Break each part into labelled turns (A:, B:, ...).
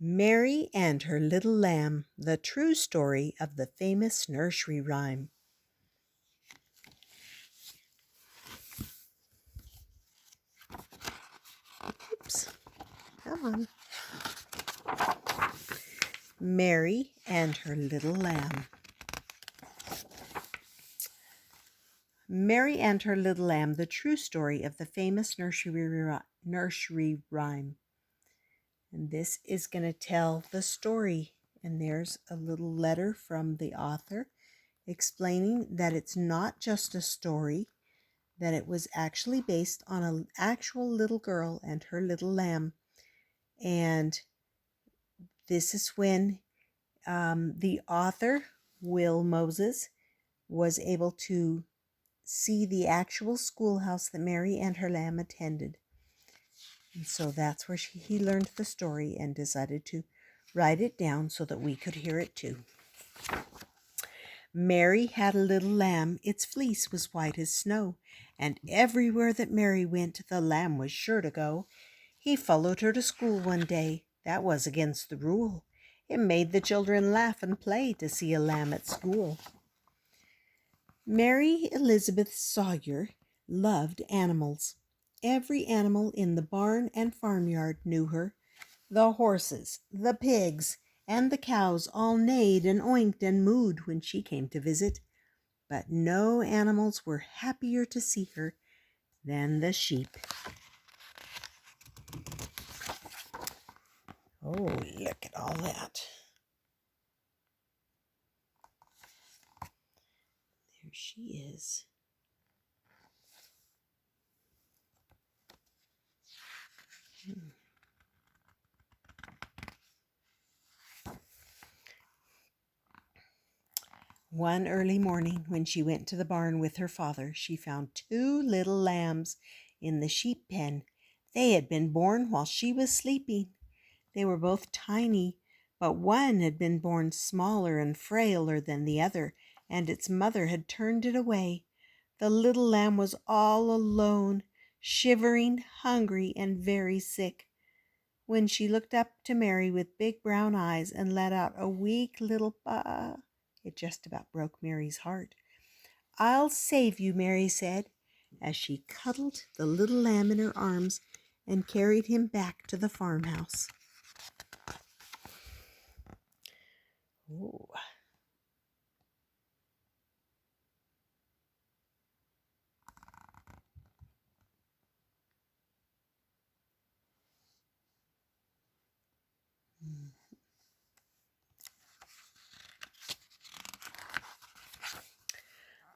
A: Mary and Her Little Lamb, the true story of the famous nursery rhyme. Oops, come on. Mary and Her Little Lamb. Mary and Her Little Lamb, the true story of the famous nursery rhyme. And this is going to tell the story. And there's a little letter from the author explaining that it's not just a story, that it was actually based on an actual little girl and her little lamb. And this is when the author, Will Moses, was able to see the actual schoolhouse that Mary and her lamb attended. And so that's where he learned the story and decided to write it down so that we could hear it too. Mary had a little lamb, its fleece was white as snow, and everywhere that Mary went, the lamb was sure to go. He followed her to school one day. That was against the rule. It made the children laugh and play to see a lamb at school. Mary Elizabeth Sawyer loved animals. Every animal in the barn and farmyard knew her. The horses, the pigs, and the cows all neighed and oinked and mooed when she came to visit. But no animals were happier to see her than the sheep. Oh, look at all that. There she is. One early morning, when she went to the barn with her father, she found two little lambs in the sheep pen. They had been born while she was sleeping. They were both tiny, but one had been born smaller and frailer than the other, and its mother had turned it away. The little lamb was all alone, shivering, hungry, and very sick. When she looked up to Mary with big brown eyes and let out a weak little "bah," it just about broke Mary's heart. "I'll save you," Mary said, as she cuddled the little lamb in her arms and carried him back to the farmhouse. Ooh.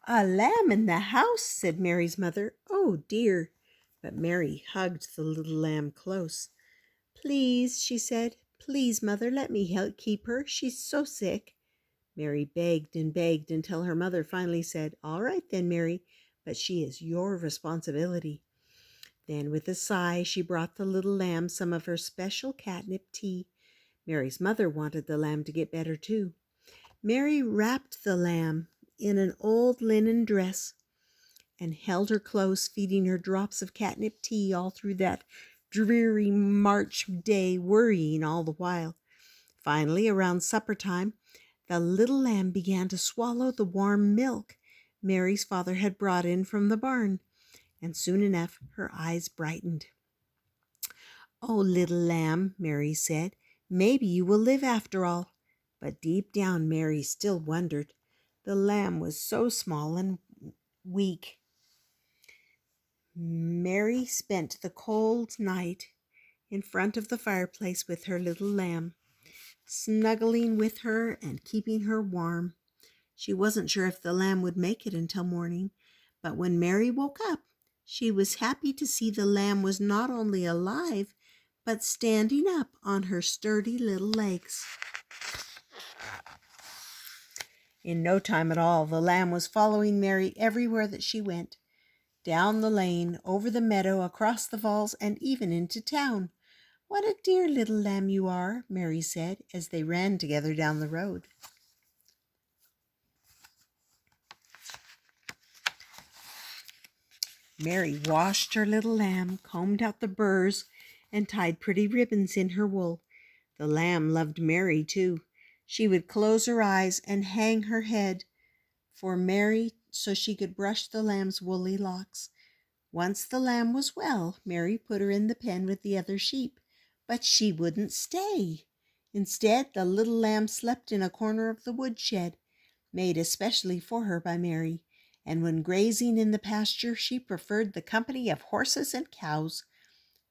A: "A lamb in the house," said Mary's mother. "Oh, dear." But Mary hugged the little lamb close. "Please," she said, "please, mother, let me help keep her. She's so sick." Mary begged and begged until her mother finally said, "All right then, Mary, but she is your responsibility." Then with a sigh, she brought the little lamb some of her special catnip tea. Mary's mother wanted the lamb to get better too. Mary wrapped the lamb in an old linen dress and held her close, feeding her drops of catnip tea all through that dreary March day, worrying all the while. Finally, around supper time, the little lamb began to swallow the warm milk Mary's father had brought in from the barn, and soon enough her eyes brightened. "Oh, little lamb," Mary said, "maybe you will live after all." But deep down Mary still wondered. The lamb was so small and weak. Mary spent the cold night in front of the fireplace with her little lamb, snuggling with her and keeping her warm. She wasn't sure if the lamb would make it until morning, but when Mary woke up, she was happy to see the lamb was not only alive, but standing up on her sturdy little legs. In no time at all, the lamb was following Mary everywhere that she went, down the lane, over the meadow, across the falls, and even into town. "What a dear little lamb you are," Mary said, as they ran together down the road. Mary washed her little lamb, combed out the burrs, and tied pretty ribbons in her wool. The lamb loved Mary too. She would close her eyes and hang her head for Mary so she could brush the lamb's woolly locks. Once the lamb was well, Mary put her in the pen with the other sheep, but she wouldn't stay. Instead, the little lamb slept in a corner of the woodshed, made especially for her by Mary, and when grazing in the pasture, she preferred the company of horses and cows.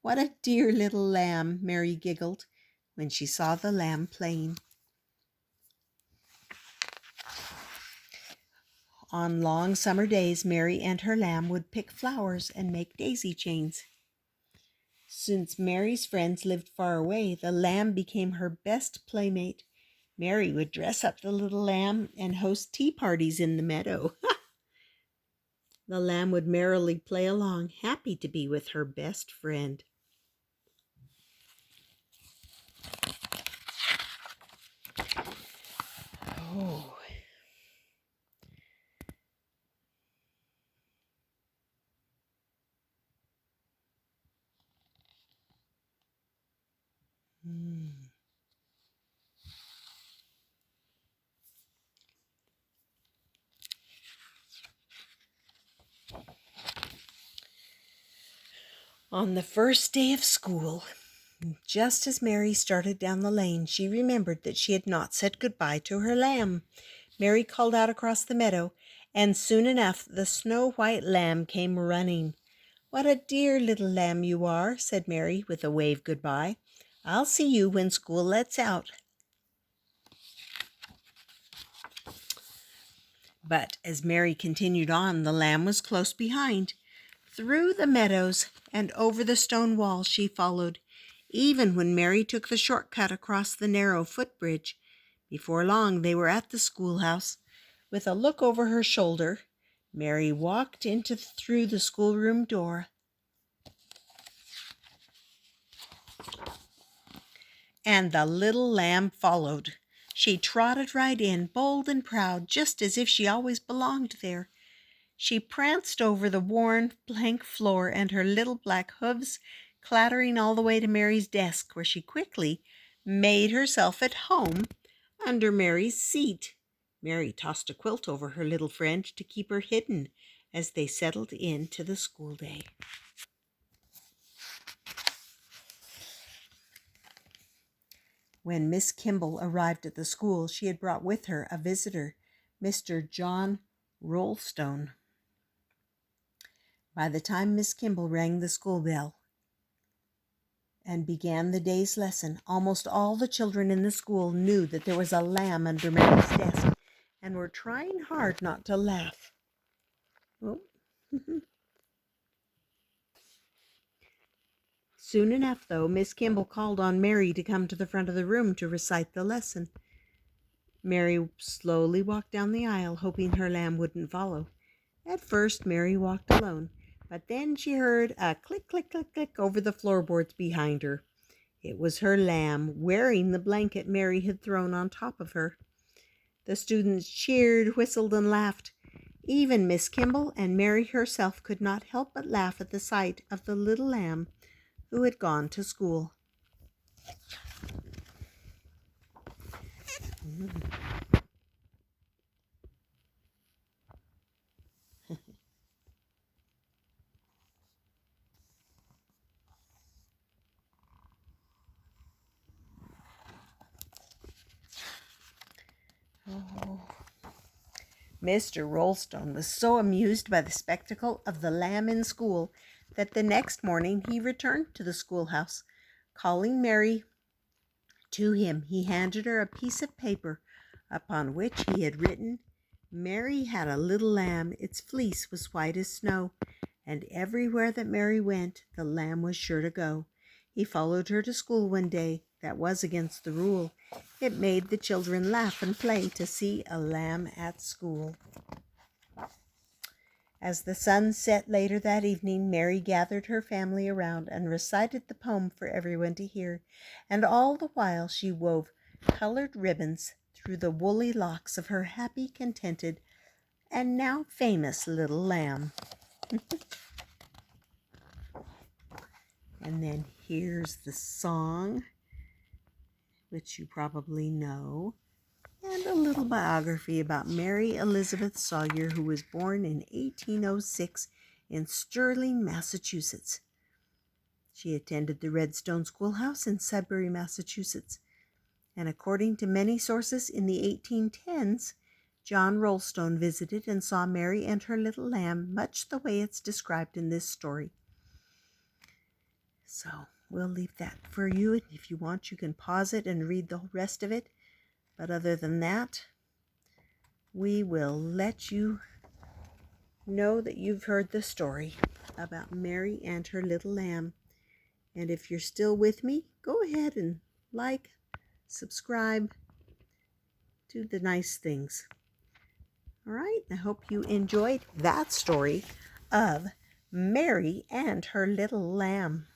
A: What a dear little lamb, Mary giggled when she saw the lamb playing. On long summer days, Mary and her lamb would pick flowers and make daisy chains. Since Mary's friends lived far away, the lamb became her best playmate. Mary would dress up the little lamb and host tea parties in the meadow. The lamb would merrily play along, happy to be with her best friend. Oh. On the first day of school, just as Mary started down the lane, she remembered that she had not said goodbye to her lamb. Mary called out across the meadow, and soon enough the snow-white lamb came running. "What a dear little lamb you are," said Mary with a wave goodbye. "I'll see you when school lets out." But as Mary continued on, the lamb was close behind. Through the meadows and over the stone wall she followed, even when Mary took the shortcut across the narrow footbridge. Before long they were at the schoolhouse. With a look over her shoulder, Mary walked through the schoolroom door. And the little lamb followed. She trotted right in, bold and proud, just as if she always belonged there. She pranced over the worn plank floor, and her little black hooves clattering all the way to Mary's desk, where she quickly made herself at home under Mary's seat. Mary tossed a quilt over her little friend to keep her hidden as they settled into the school day. When Miss Kimball arrived at the school, she had brought with her a visitor, Mr. John Rollstone. By the time Miss Kimball rang the school bell and began the day's lesson, almost all the children in the school knew that there was a lamb under Mary's desk and were trying hard not to laugh. Oh. Soon enough, though, Miss Kimball called on Mary to come to the front of the room to recite the lesson. Mary slowly walked down the aisle, hoping her lamb wouldn't follow. At first, Mary walked alone, but then she heard a click, click, click, click over the floorboards behind her. It was her lamb, wearing the blanket Mary had thrown on top of her. The students cheered, whistled, and laughed. Even Miss Kimball and Mary herself could not help but laugh at the sight of the little lamb who had gone to school. Mr. Rollstone was so amused by the spectacle of the lamb in school that the next morning he returned to the schoolhouse. Calling Mary to him, he handed her a piece of paper upon which he had written, "Mary had a little lamb. Its fleece was white as snow, and everywhere that Mary went, the lamb was sure to go." He followed her to school one day. That was against the rule. It made the children laugh and play to see a lamb at school. As the sun set later that evening, Mary gathered her family around and recited the poem for everyone to hear, and all the while she wove colored ribbons through the woolly locks of her happy, contented, and now famous little lamb. And then here's the song. which you probably know, and a little biography about Mary Elizabeth Sawyer, who was born in 1806 in Sterling, Massachusetts. She attended the Redstone Schoolhouse in Sudbury, Massachusetts, and according to many sources, in the 1810s, John Rollstone visited and saw Mary and her little lamb, much the way it's described in this story. So we'll leave that for you. If you want, you can pause it and read the rest of it. But other than that, we will let you know that you've heard the story about Mary and her little lamb. And if you're still with me, go ahead and like, subscribe, do the nice things. All right, I hope you enjoyed that story of Mary and her little lamb.